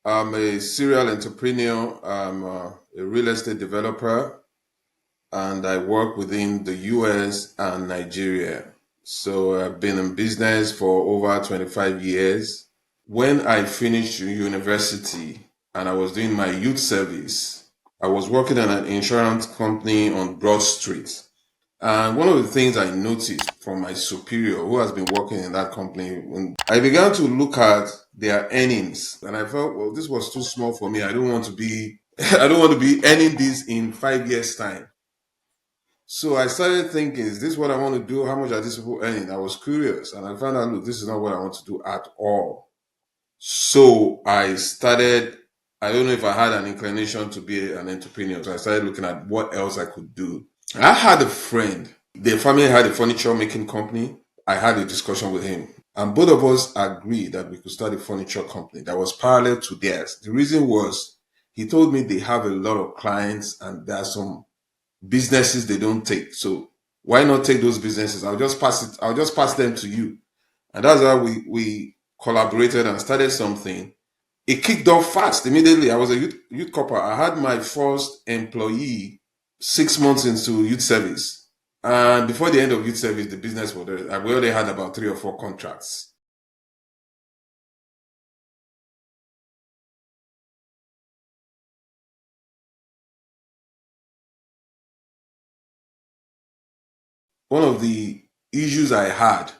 I'm a serial entrepreneur. I'm a real estate developer, and I work within the US and Nigeria. So I've been in business for over 25 years. When I finished university and I was doing my youth service, I was working at an insurance company on Broad Street. And one of the things I noticed from my superior who has been working in that company, when I began to look at their earnings and I felt, well, this was too small for me. I don't want to be, I don't want to be earning this in 5 years time. So I started thinking, is this what I want to do? How much are these people earning? I was curious and I found out, look, this is not what I want to do at all. So I started, I don't know if I had an inclination to be an entrepreneur. So I started looking at what else I could do. I had a friend. The family had a furniture making company. I had a discussion with him, and both of us agreed that we could start a furniture company that was parallel to theirs. The reason was he told me they have a lot of clients and there are some businesses they don't take. So why not take those businesses? I'll just pass it. I'll just pass them to you. And that's how we collaborated and started something. It kicked off fast immediately. I was a youth corper. I had my first employee 6 months into youth service. And before the end of youth service, the business was there. We already had about 3 or 4 contracts. One of the issues I had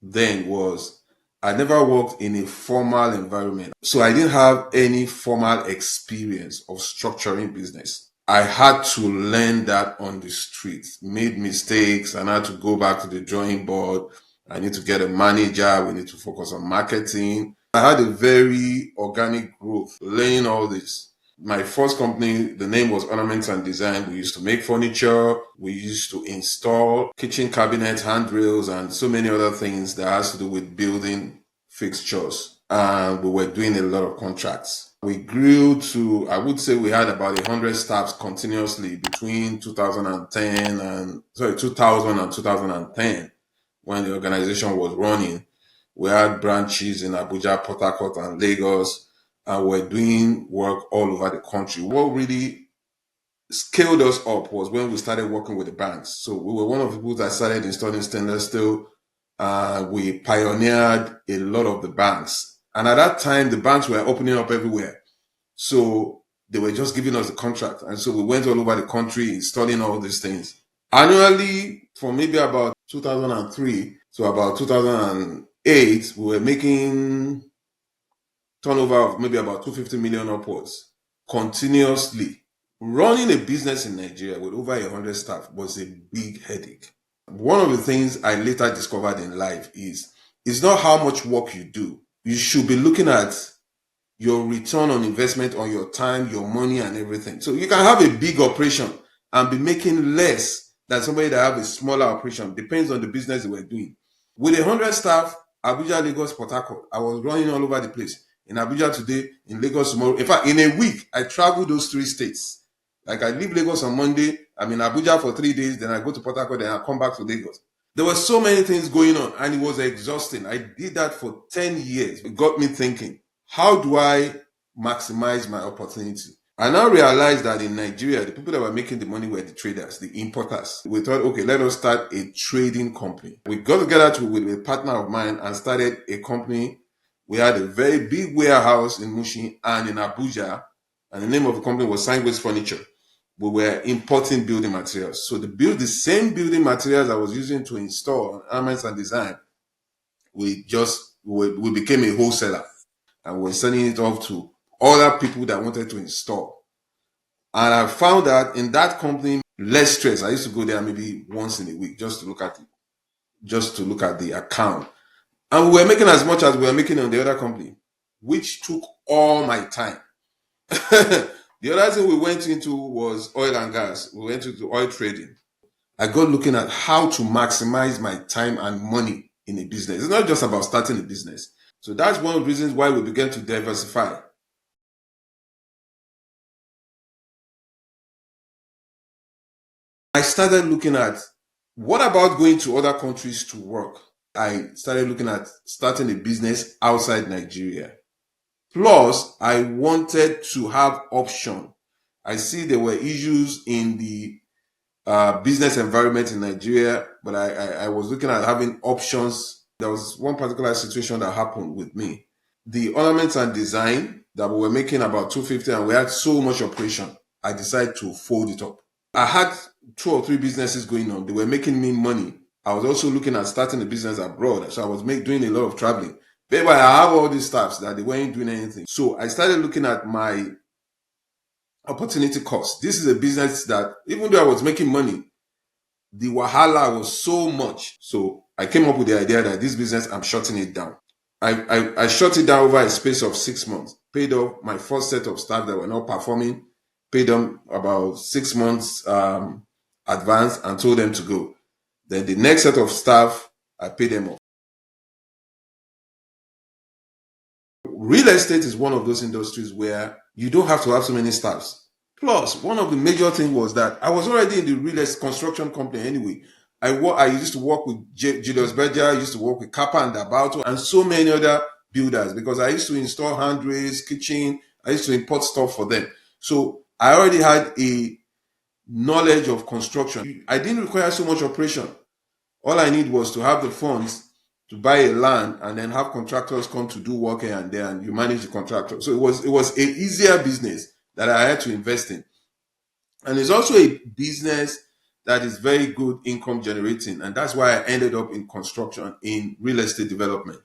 then was I never worked in a formal environment. So I didn't have any formal experience of structuring business. I had to learn that on the streets, made mistakes, and I had to go back to the drawing board. I need to get a manager. We need to focus on marketing. I had a very organic growth, learning all this. My first company, the name was Ornaments and Design. We used to make furniture. We used to install kitchen cabinets, handrails, and so many other things that has to do with building fixtures. And we were doing a lot of contracts. We grew to, I would say we had about 100 staffs continuously between 2010 and, sorry, 2000 and 2010 when the organization was running. We had branches in Abuja, Port Harcourt, and Lagos, and we're doing work all over the country. What really scaled us up was when we started working with the banks. So we were one of the people that started installing stainless steel. We pioneered a lot of the banks. And at that time, the banks were opening up everywhere. So they were just giving us the contract. And so we went all over the country installing all these things. Annually, from maybe about 2003 to about 2008, we were making turnover of maybe about 250 million upwards continuously. Running a business in Nigeria with over 100 staff was a big headache. One of the things I later discovered in life is it's not how much work you do. You should be looking at your return on investment on your time, your money, and everything. So you can have a big operation and be making less than somebody that have a smaller operation. Depends on the business they were doing. With 100 staff, Abuja, Lagos, Port Harcourt, I was running all over the place. In Abuja today, in Lagos tomorrow. In fact, in a week, I travel those 3 states. Like I leave Lagos on Monday, I'm in Abuja for 3 days, then I go to Port Harcourt, then I come back to Lagos. There were so many things going on and it was exhausting. I did that for 10 years. It got me thinking, how do I maximize my opportunity? I now realized that in Nigeria, the people that were making the money were the traders, the importers. We thought, okay, let us start a trading company. We got together with a partner of mine and started a company. We had a very big warehouse in Mushin and in Abuja, and the name of the company was Signways Furniture. We were importing building materials. So the same building materials I was using to install ornaments and design, we became a wholesaler and we're sending it off to other people that wanted to install. And I found that in that company, less stress. I used to go there maybe once in a week just to look at it, just to look at the account. And we were making as much as we were making on the other company, which took all my time. The other thing we went into was oil and gas. We went into oil trading. I got looking at how to maximize my time and money in a business. It's not just about starting a business. So that's one of the reasons why we began to diversify. I started looking at what about going to other countries to work? I started looking at starting a business outside Nigeria. Plus, I wanted to have option. I see there were issues in the business environment in Nigeria, but I was looking at having options. There was one particular situation that happened with me. The ornaments and design that we were making about 250, and we had so much operation, I decided to fold it up. I had two or three businesses going on. They were making me money. I was also looking at starting a business abroad. So I was doing a lot of traveling. But I have all these staffs that they weren't doing anything. So I started looking at my opportunity cost. This is a business that, even though I was making money, the wahala was so much. So I came up with the idea that this business, I'm shutting it down. I shut it down over a space of 6 months, paid off my first set of staff that were not performing, paid them about 6 months advance and told them to go. Then the next set of staff, I paid them off. Real estate is one of those industries where you don't have to have so many staffs. Plus, one of the major things was that I was already in the real estate construction company anyway. I used to work with Julius Berger, I used to work with Kappa and Dabato, and so many other builders because I used to install handrails, kitchen, I used to import stuff for them. So I already had a knowledge of construction. I didn't require so much operation. All I need was to have the funds to buy a land and then have contractors come to do work here and there, and you manage the contractor. So it was a easier business that I had to invest in. And it's also a business that is very good income generating. And that's why I ended up in construction, in real estate development.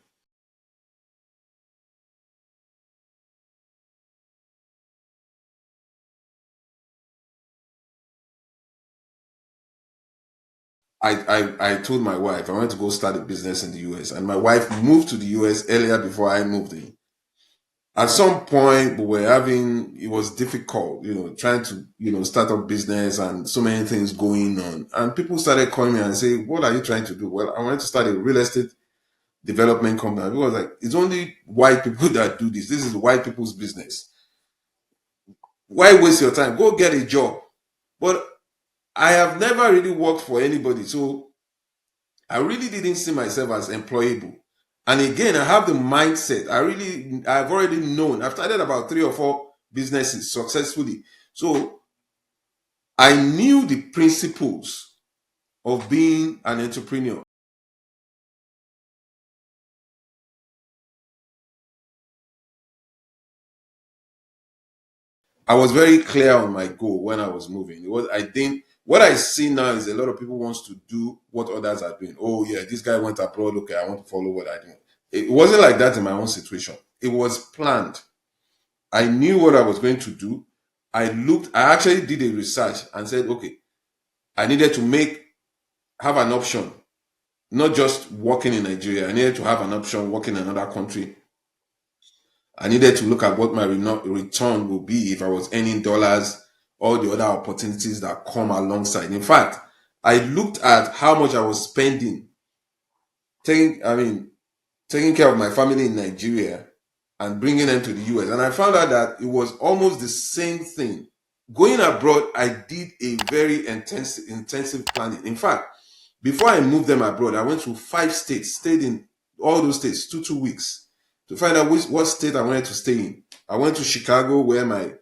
I told my wife I wanted to go start a business in the US. And my wife moved to the US earlier before I moved in. At some point we were having, it was difficult, trying to, start up business and so many things going on. And people started calling me and say, what are you trying to do? Well, I wanted to start a real estate development company. People was like, it's only white people that do this. This is white people's business. Why waste your time? Go get a job. But I have never really worked for anybody. So I really didn't see myself as employable. And again, I have the mindset. I've already known. I've started about three or four businesses successfully. So I knew the principles of being an entrepreneur. I was very clear on my goal when I was moving. I think what I see now is a lot of people wants to do what others are doing. Oh yeah, this guy went abroad. Okay, I want to follow what I do. It wasn't like that in my own situation. It was planned. I knew what I was going to do. I actually did a research and said, okay, I needed to have an option, not just working in Nigeria. I needed to have an option working in another country. I needed to look at what my return would be if I was earning dollars, all the other opportunities that come alongside. In fact, I looked at how much I was spending, taking care of my family in Nigeria and bringing them to the US. And I found out that it was almost the same thing. Going abroad, I did a very intensive planning. In fact, before I moved them abroad, I went to 5 states, stayed in all those states, 2 weeks, to find out what state I wanted to stay in. I went to Chicago, where my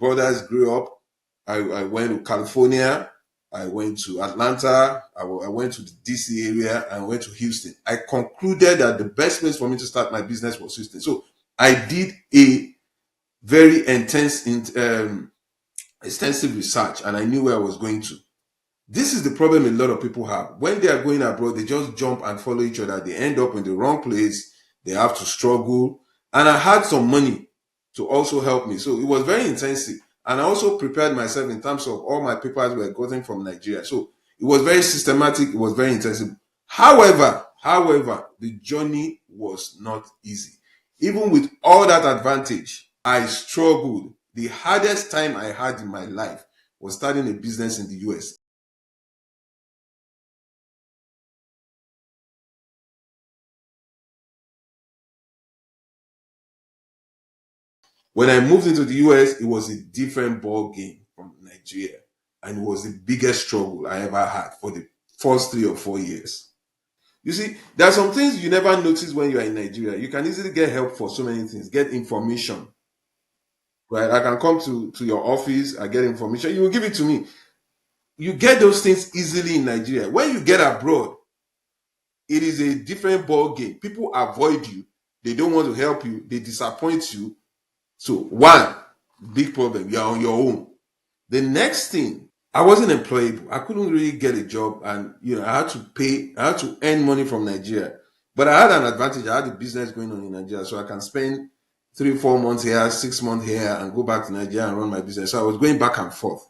brothers grew up. I went to California. I went to Atlanta. I went to the DC area. I went to Houston. I concluded that the best place for me to start my business was Houston. So I did a very extensive research, and I knew where I was going to. This is the problem a lot of people have. When they are going abroad, they just jump and follow each other. They end up in the wrong place. They have to struggle. And I had some money to also help me. So it was very intensive. And I also prepared myself in terms of all my papers were gotten from Nigeria. So it was very systematic. It was very intensive. However, the journey was not easy. Even with all that advantage, I struggled. The hardest time I had in my life was starting a business in the US. When I moved into the US, it was a different ball game from Nigeria. And it was the biggest struggle I ever had for the first 3 or 4 years. You see, there are some things you never notice when you are in Nigeria. You can easily get help for so many things, get information, right? I can come to your office, I get information, you will give it to me. You get those things easily in Nigeria. When you get abroad, it is a different ball game. People avoid you, they don't want to help you, they disappoint you. So, one big problem, you're on your own. The next thing, I wasn't employable. I couldn't really get a job, and I had to pay. I had to earn money from Nigeria. But I had an advantage. I had a business going on in Nigeria, so I can spend 3, 4 months here, 6 months here, and go back to Nigeria and run my business. So I was going back and forth.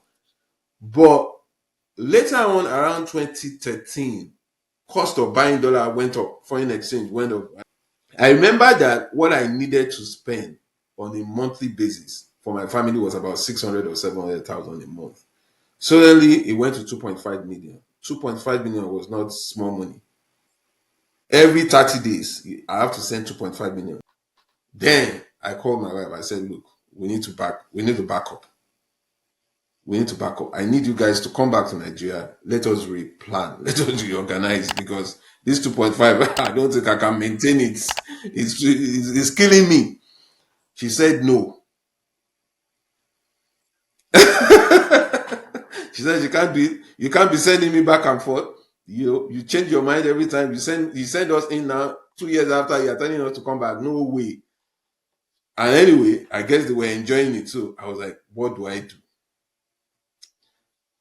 But later on, around 2013, cost of buying dollar went up. Foreign exchange went up. I remember that what I needed to spend on a monthly basis for my family was about 600 or 700,000 a month. Suddenly, it went to 2.5 million. 2.5 million was not small money. Every 30 days, I have to send 2.5 million. Then I called my wife. I said, look, we need to back up. We need to back up. I need you guys to come back to Nigeria. Let us replan. Let us reorganize, because this 2.5, I don't think I can maintain it. It's killing me. She said no. She said, you can't be sending me back and forth. You change your mind every time. You send us in now. 2 years after, you're telling us to come back. No way. And anyway, I guess they were enjoying it too. I was like, what do I do?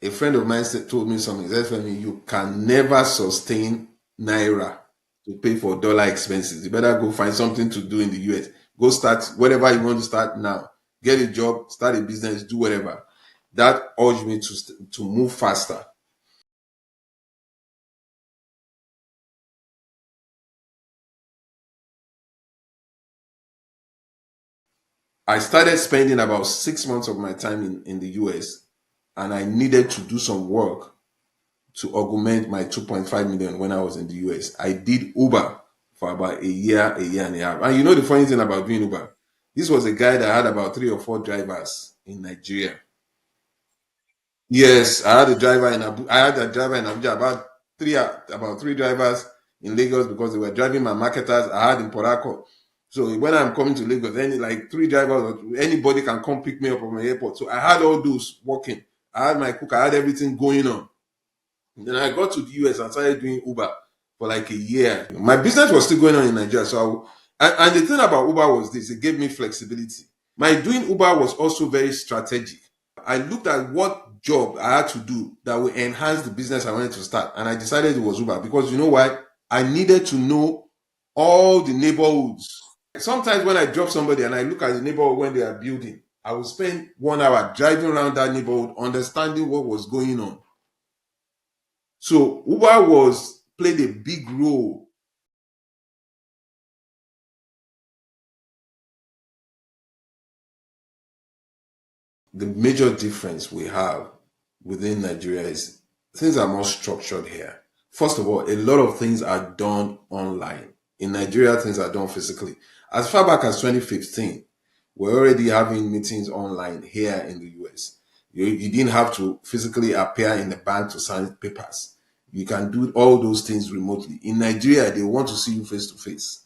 A friend of mine told me something. He said, Femi, you can never sustain Naira to pay for dollar expenses. You better go find something to do in the US. Go start whatever you want to start now. Get a job, start a business, do whatever. That urged me to move faster. I started spending about 6 months of my time in the US, and I needed to do some work to augment my 2.5 million when I was in the US. I did Uber for about a year and a half. And you know the funny thing about doing Uber? This was a guy that had about 3 or 4 drivers in Nigeria. Yes, I had a driver in Abuja, about three drivers in Lagos, because they were driving my marketers. I had in Port Harcourt. So when I'm coming to Lagos, any like 3 drivers, or anybody can come pick me up from the airport. So I had all those working. I had my cook, I had everything going on. Then I got to the US and started doing Uber for like a year. My business was still going on in Nigeria. And the thing about Uber was this: it gave me flexibility. My doing Uber was also very strategic. I looked at what job I had to do that would enhance the business I wanted to start, and I decided it was Uber, because you know why? I needed to know all the neighborhoods. Sometimes when I drop somebody and I look at the neighborhood when they are building, I will spend 1 hour driving around that neighborhood, understanding what was going on. So Uber was played a big role. The major difference we have within Nigeria is things are more structured here. First of all, a lot of things are done online. In Nigeria, things are done physically. As far back as 2015, we're already having meetings online here in the US. You didn't have to physically appear in the bank to sign papers. You can do all those things remotely. In Nigeria, they want to see you face to face.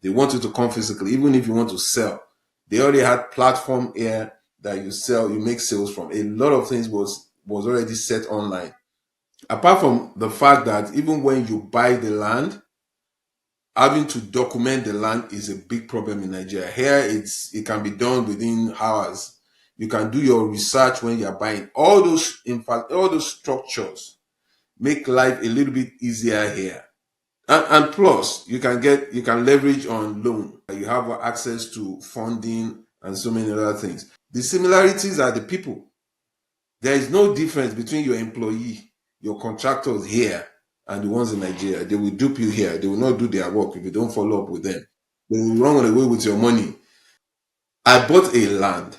They want you to come physically, even if you want to sell. They already had platform here that you make sales from. A lot of things was already set online. Apart from the fact that even when you buy the land, having to document the land is a big problem in Nigeria. Here, it can be done within hours. You can do your research when you're buying. All those, in fact, all those structures make life a little bit easier here. And plus, you can leverage on loan. You have access to funding and so many other things. The similarities are the people. There is no difference between your employee, your contractors here, and the ones in Nigeria. They will dupe you here. They will not do their work if you don't follow up with them. They will run away with your money. I bought a land.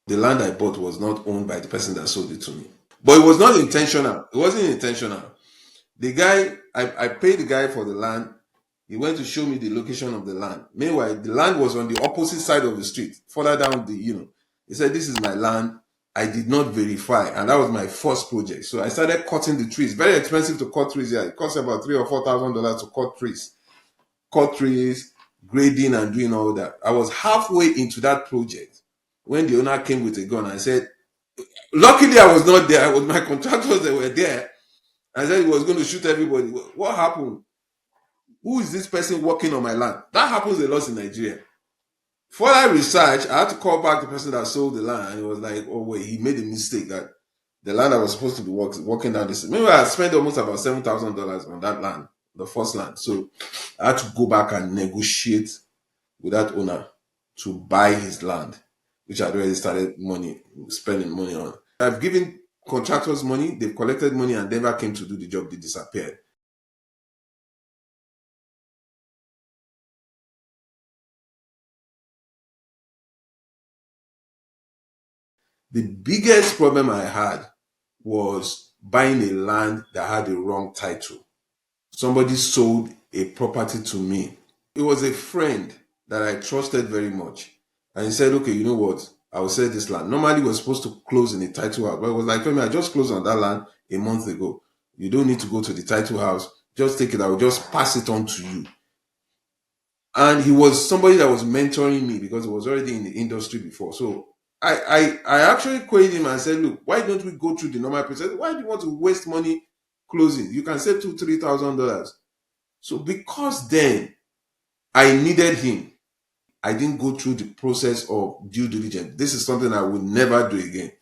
The land I bought was not owned by the person that sold it to me. But it was not intentional. It wasn't intentional. The guy, I paid the guy for the land. He went to show me the location of the land. Meanwhile, the land was on the opposite side of the street, further down he said, this is my land. I did not verify, and that was my first project. So I started cutting the trees. Very expensive to cut trees here. It costs about $3,000 or $4,000 to cut trees, grading, and doing all that. I was halfway into that project when the owner came with a gun and said, luckily I was not there. It was my contractors that were there. I said he was going to shoot everybody. What happened? Who is this person working on my land? That happens a lot in Nigeria. For that research, I had to call back the person that sold the land, and it was like, oh wait, he made a mistake that the land I was supposed to be walking down this. Maybe I spent almost about $7,000 on that land, the first land. So I had to go back and negotiate with that owner to buy his land, which I'd already started spending money on. I've given contractors money, they've collected money and never came to do the job, they disappeared. The biggest problem I had was buying a land that had the wrong title. Somebody sold a property to me. It was a friend that I trusted very much. And he said, okay, you know what? I will sell this land. Normally, we're supposed to close in the title house. But it was like, Femi, I just closed on that land a month ago. You don't need to go to the title house. Just take it. I will just pass it on to you. And he was somebody that was mentoring me because he was already in the industry before. So I actually queried him and said, look, why don't we go through the normal process? Why do you want to waste money closing? You can save $2,000-$3,000. So because then I needed him, I didn't go through the process of due diligence. This is something I would never do again.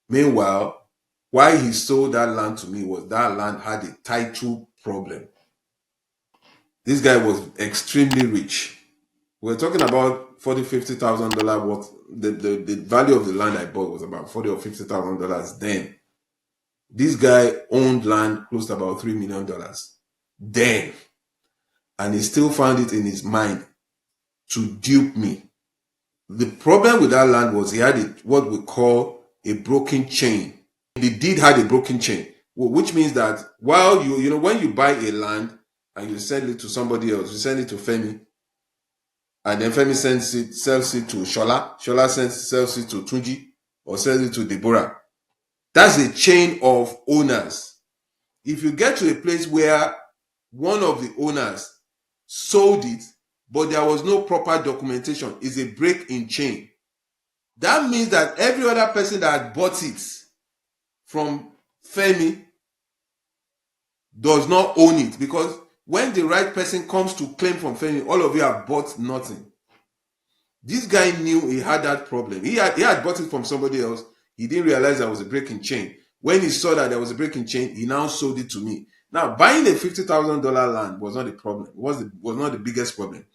Meanwhile, why he sold that land to me was that land had a title problem. This guy was extremely rich. We're talking about $40,000-$50,000 worth. The value of the land I bought was about $40,000 or $50,000 then. This guy owned land close to about $3 million then. And he still found it in his mind to dupe me. The problem with that land was he had what we call a broken chain. The deed had a broken chain, which means that while when you buy a land and you send it to somebody else, you send it to Femi, and then Femi sells it to Shola, Shola sells it to Tunji, or sells it to Deborah. That's a chain of owners. If you get to a place where one of the owners sold it, but there was no proper documentation, it's a break in chain. That means that every other person that had bought it from Femi does not own it, because when the right person comes to claim from Femi, all of you have bought nothing. This guy knew he had that problem. He had bought it from somebody else. He didn't realize there was a breaking chain. When he saw that there was a breaking chain, he now sold it to me. Now, buying a $50,000 land was not the problem. It was not the biggest problem.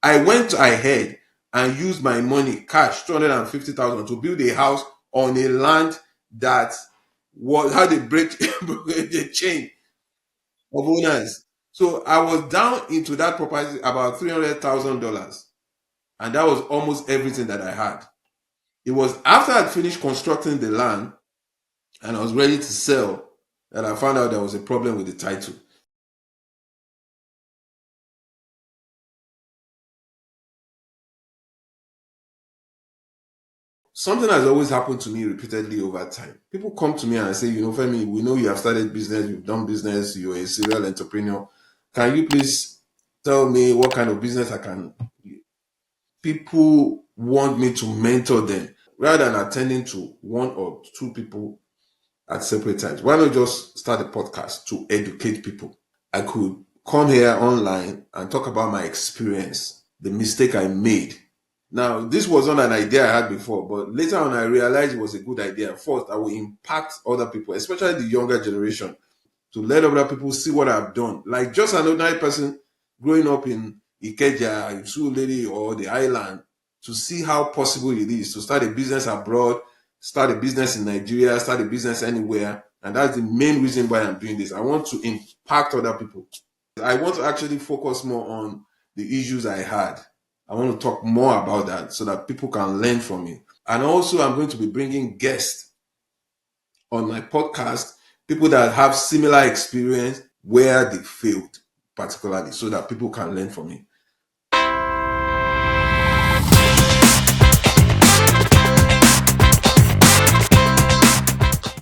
I went ahead and used my money, cash, $250,000, to build a house on a land that had a chain of owners. So I was down into that property about $300,000, and that was almost everything that I had. It was after I'd finished constructing the land and I was ready to sell that I found out there was a problem with the title. Something has always happened to me repeatedly over time. People come to me and say, Femi, we know you have started business, you've done business, you're a serial entrepreneur. Can you please tell me what kind of business I can? People want me to mentor them rather than attending to one or two people at separate times. Why not just start a podcast to educate people? I could come here online and talk about my experience, the mistake I made. Now, this was not an idea I had before, but later on I realized it was a good idea. First, I will impact other people, especially the younger generation, to let other people see what I've done. Like just an ordinary person growing up in Ikeja, Sulere, or the island, to see how possible it is to start a business abroad, start a business in Nigeria, start a business anywhere. And that's the main reason why I'm doing this. I want to impact other people. I want to actually focus more on the issues I had. I want to talk more about that so that people can learn from me. And also, I'm going to be bringing guests on my podcast, people that have similar experience where they failed, particularly, so that people can learn from me.